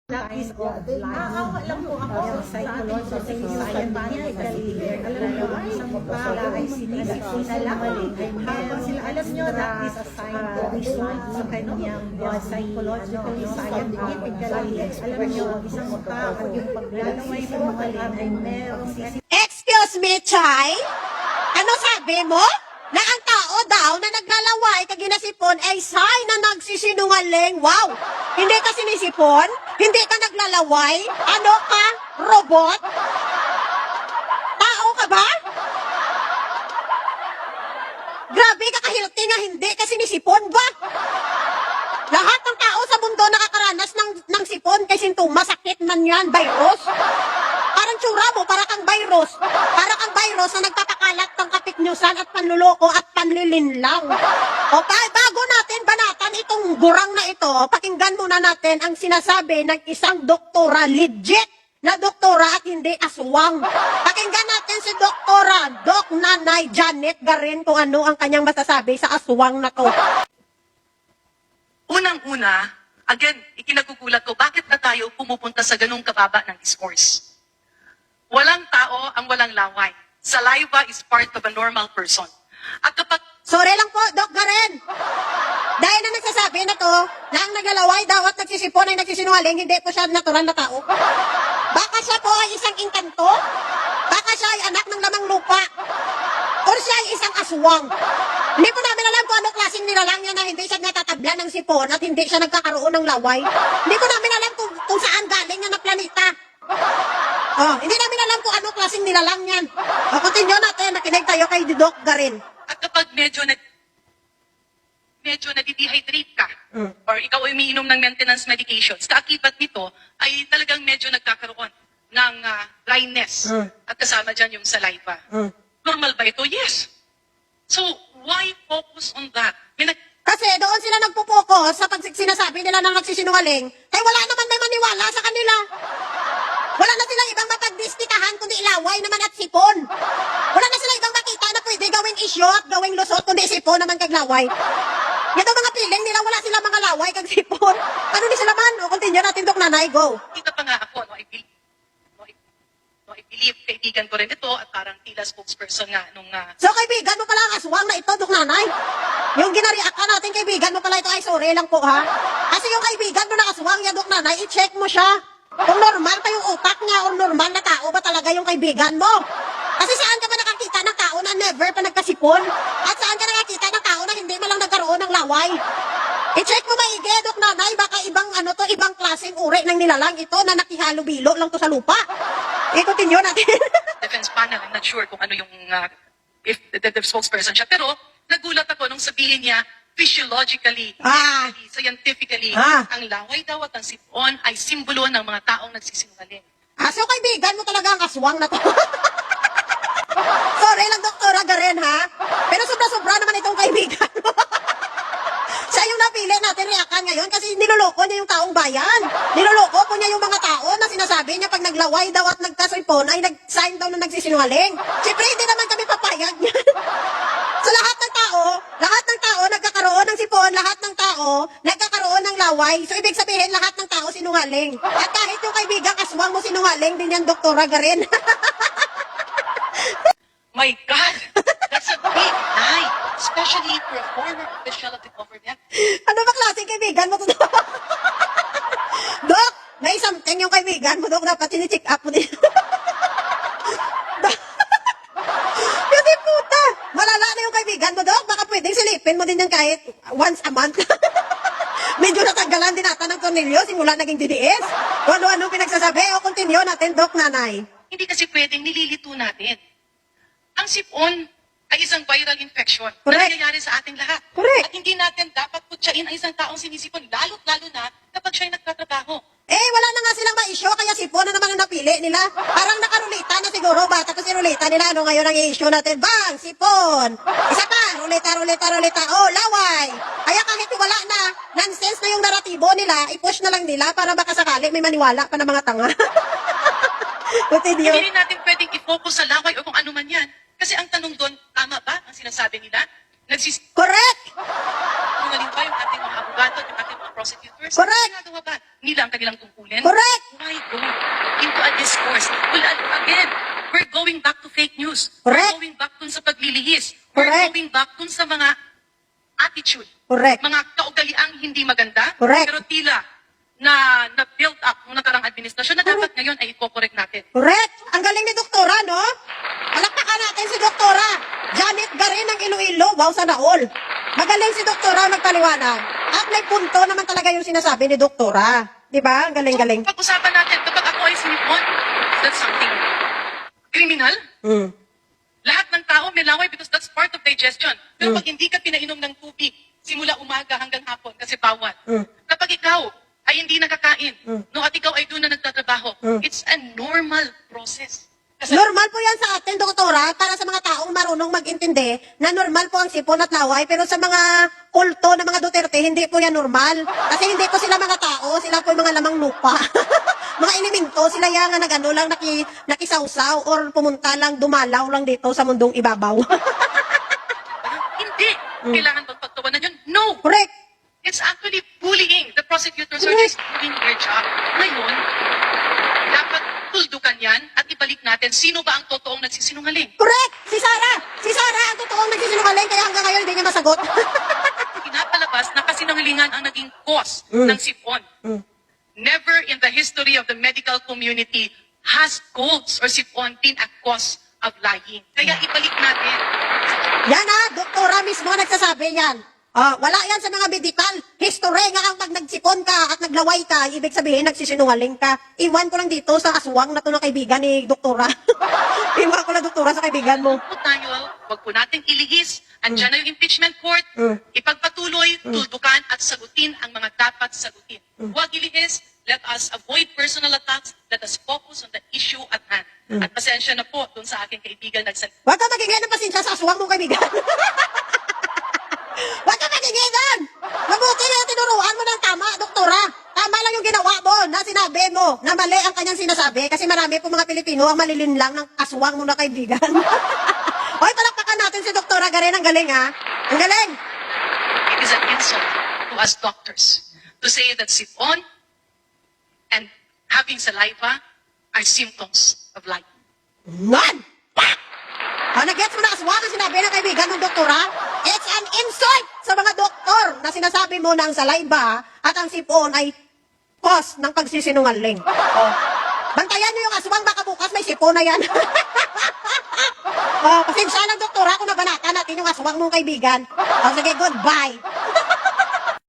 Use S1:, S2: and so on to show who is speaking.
S1: Is of life. Alam po ako sa psychological science niya, alam mo ba, isang tao ay sinisipon na lang. Habang sila, alam nyo, that is a sign of result sa kanyang psychological scientifically. Alam nyo, isang tao, yung paglalaway mo ay merong
S2: Excuse me, Chay? Ano sabi mo? Na ang tao daw na naglalaway kag ginasipon ay sign na nagsisinungaling. Wow! Hindi ka sinisipon? Hindi ka naglalaway? Ano ka? Robot? Tao ka ba? Grabe ka kahilti nga hindi ka sinisipon ba? Lahat ng tao sa mundo nakakaranas ng sipon kasi masakit man yan, virus. Parang tsura mo, para kang virus. Para kang virus na nagpapakalat ng kapiknyusan at panluloko at panlilinlang. O bago natin banatan itong gurang na ito, pakinggan muna natin ang sinasabi ng isang doktora, legit na doktora at hindi aswang. Pakinggan natin si doktora, Doc Nanay Janet Garin kung ano ang kanyang masasabi sa aswang na to.
S3: Unang-una, again, ikinagugulat ko, bakit na tayo pumupunta sa ganung kababa ng discourse? Walang tao ang walang laway. Saliva is part of a normal person. At kapag...
S2: Sorry lang po, Doc Garen. Dahil na nagsasabi na to, na ang naglalaway daw at nagsisipon ay nagsisinungaling, hindi po siya natural na tao. Baka siya po ay isang inkanto. Baka siya ay anak ng lamang lupa. O siya ay isang aswang. Hindi po namin alam kung ano klaseng nilalang niya na hindi siya natatabla ng sipon at hindi siya nagkakaroon ng laway. Hindi po namin alam kung saan galing yan na planeta. Hindi namin alam kung ano klaseng nilalang yan. Continue natin, nakinig tayo kay Doc Garin.
S3: At kapag medyo nadi-dehydrate ka, or ikaw ay umiinom ng maintenance medications, kaakibat nito ay talagang medyo nagkakaroon ng dryness. At kasama dyan yung saliva. Normal ba ito? Yes. So, why focus on that?
S2: Kasi doon sila nagpo-focus sa pag sinasabi nila na nagsisinungaling, kaya wala naman may maniwala sa kanila. Wala na silang ibang mapagdistikahan kundi ilaway naman at sipon. Wala na silang ibang makita na pwede gawing isyo at gawing lusot kundi sipon naman kag laway. Yan ang mga piling nila, wala silang mga laway kag sipon. Ano ni sila man? O continue natin, Dok Nanay, go.
S3: Kita pa nga ako, I believe kaibigan ko rin ito at parang tila spokesperson nga nung...
S2: So kaibigan mo pala ang aswang na ito, Dok Nanay. Yung ginariakan natin kaibigan mo pala ito, ay sorry lang po ha. Kasi yung kaibigan mo na aswang niya, Dok Nanay, i-check mo siya. Kung normal pa yung utak niya o normal na tao ba talaga yung kaibigan mo. Kasi saan ka ba nakakita ng tao na never pa nagkasipon? At saan ka nakakita ng tao na hindi man lang nagkaroon ng laway? I-check mo maigi, Dok Nanay, baka ibang klaseng uri ng nilalang ito na nakihalubilo lang to sa lupa. I-continue natin.
S3: Defense panel, I'm not sure kung ano yung, if the spokesperson siya. Pero, nagulat ako nung sabihin niya, physiologically, scientifically, ang laway daw at ang sipon ay simbolo ng mga taong nagsisinungaling.
S2: So kaibigan mo talaga ang aswang na to. Sorry lang, Doktora Garen, ha? Pero sobra-sobra naman itong kaibigan mo. Siya yung napili natin reakan ngayon kasi niloloko niya yung taong bayan. Niloloko po niya yung mga tao na sinasabi niya pag naglaway daw at nagkasipon ay nag-sign daw na nagsisinungaling. Siyempre, hindi naman kami papayag niyan. So lahat ng tao nagkakaroon ng sipon, lahat ng tao nagkakaroon ng laway. So ibig sabihin, lahat ng tao sinungaling. At kahit yung kaibigang aswang mo sinungaling din yan, Doktora Garen.
S3: My God! That's a big lie! Especially for a former official of the government.
S2: Ano ba klaseng kaibigan mo to? Dok, may something yung kaibigan mo, Dok. Dapat sini-check up mo din. Kasi puta, malala na yung kaibigan mo, Dok. Baka pwedeng silipin mo din yan kahit once a month. Medyo natanggalan din nata ng tornilyo, simula naging DDS. Kung ano-ano pinagsasabi, o continue natin, Dok Nanay.
S3: Hindi kasi pwedeng nililito natin. Ang sipon ay isang viral infection na nangyayari sa ating lahat.
S2: Correct.
S3: At hindi natin dapat putsain ang isang taong sinisipon, lalo na kapag siya'y nagtatrabaho.
S2: Wala na nga silang ma-issue, kaya sipon na naman ang napili nila. Parang nakarulita na siguro, bata kasi rulita nila. Ano ngayon ang i-issue natin? Bang! Sipon! Isa pa! Rulita! Oh, laway! Kaya kahit wala na, nonsense na yung naratibo nila, i-push na lang nila para baka sakali may maniwala pa ng mga tanga. Continue.
S3: Hindi rin natin pwedeng i-focus sa laway o kung ano man yan. Kasi ang tanong doon, tama ba ang sinasabi nila?
S2: Correct!
S3: Sinungaling ba yung ating mga abogado at yung ating mga prosecutors?
S2: Correct.
S3: Ginagawa ba nila ang kanilang tungkulin?
S2: Correct!
S3: Why go into a discourse? Well, again, we're going back to fake news.
S2: Correct.
S3: We're going back dun sa paglilihis. We're
S2: Correct.
S3: going back dun sa mga attitude.
S2: Correct.
S3: Mga kaugaliang hindi maganda.
S2: Correct.
S3: Pero tila na build up ng nakarang administrasyon na dapat ngayon ay i-correct natin.
S2: Correct! Ang galing ni Doktora, no? Palakpakan natin si Doktora. Janet Garin ng Iloilo. Wow, sana all. Magaling si Doktora magpaliwanag. At may punto naman talaga yung sinasabi ni Doktora. Di ba? Ang galing-galing.
S3: So, pag-usapan natin, kapag ako ay sinipon, that's something criminal.
S2: Mm.
S3: Lahat ng tao may laway because that's part of digestion. Pero pag hindi ka pinainom ng tubig, simula umaga hanggang hapon, kasi bawal. Kapag ikaw ay hindi nakakain, no, at ikaw ay doon na nagtatrabaho, it's a normal process. Kasi
S2: Normal po yan sa atin, Doktora, para sa mga taong marunong mag-intindi na normal po ang sipon at laway, pero sa mga kulto na mga Duterte, hindi po yan normal. Kasi hindi po sila mga tao, sila po yung mga lamang lupa. Mga elemento, sila yan na nagano lang nakisawsaw or pumunta lang, dumalaw lang dito sa mundong ibabaw.
S3: hindi. Kailangan bang pagtawanan yun? No!
S2: Correct.
S3: It's actually bullying. The prosecutors are just doing their job. Ngayon, dapat tuldukan yan at ibalik natin sino ba ang totoong nagsisinungaling.
S2: Correct! Si Sarah! Si Sarah ang totoong nagsisinungaling kaya hanggang ngayon hindi niya masagot.
S3: Pinapalabas na kasinungalingan ang naging cause ng sipon. Never in the history of the medical community has colds or sipon been a cause of lying. Kaya ibalik natin.
S2: Yan Doktora mismo nagsasabi yan. Wala yan sa mga medical history nga ang pag nagsipon ka at naglaway ka, ibig sabihin nagsisinungaling ka. Iwan ko lang dito sa aswang na to ng kaibigan ni Doktora. Iwan ko lang Doktora sa kaibigan mo.
S3: Po tayo, wag po nating ilihis. Andyan na yung impeachment court. Ipagpatuloy, tuldukan at sagutin ang mga dapat sagutin. Huwag ilihis. Let us avoid personal attacks. Let us focus on the issue at hand. At pasensya na po dun sa aking kaibigan nagsalita.
S2: Huwag ka magingay ng pasensya sa aswang mong kaibigan. Huwag ka magingay doon! Mabuti na tinuruan mo ng tama, Doktora. Tama lang yung ginawa mo na sinabi mo na mali ang kanyang sinasabi kasi marami po mga Pilipino ang malilinlang ng aswang mo na kaibigan. Hoy, palakpakan natin si Doktora Garin. Ang galing, ha? Ang galing!
S3: It is an insult to us doctors to say that sipon and having saliva are symptoms of lying.
S2: None! Pak! Nag-gets mo na aswang ang sinabi ng kaibigan ng Doktora? It's an insult sa mga doktor na sinasabi mo na ang saliva at ang sipon ay cause ng pagsisinungaling. Bantayan niyo yung aswang, baka bukas may sipon na yan. Pasensya lang, Doktora, kung nabanata natin yung aswang mong kaibigan. Sige, goodbye.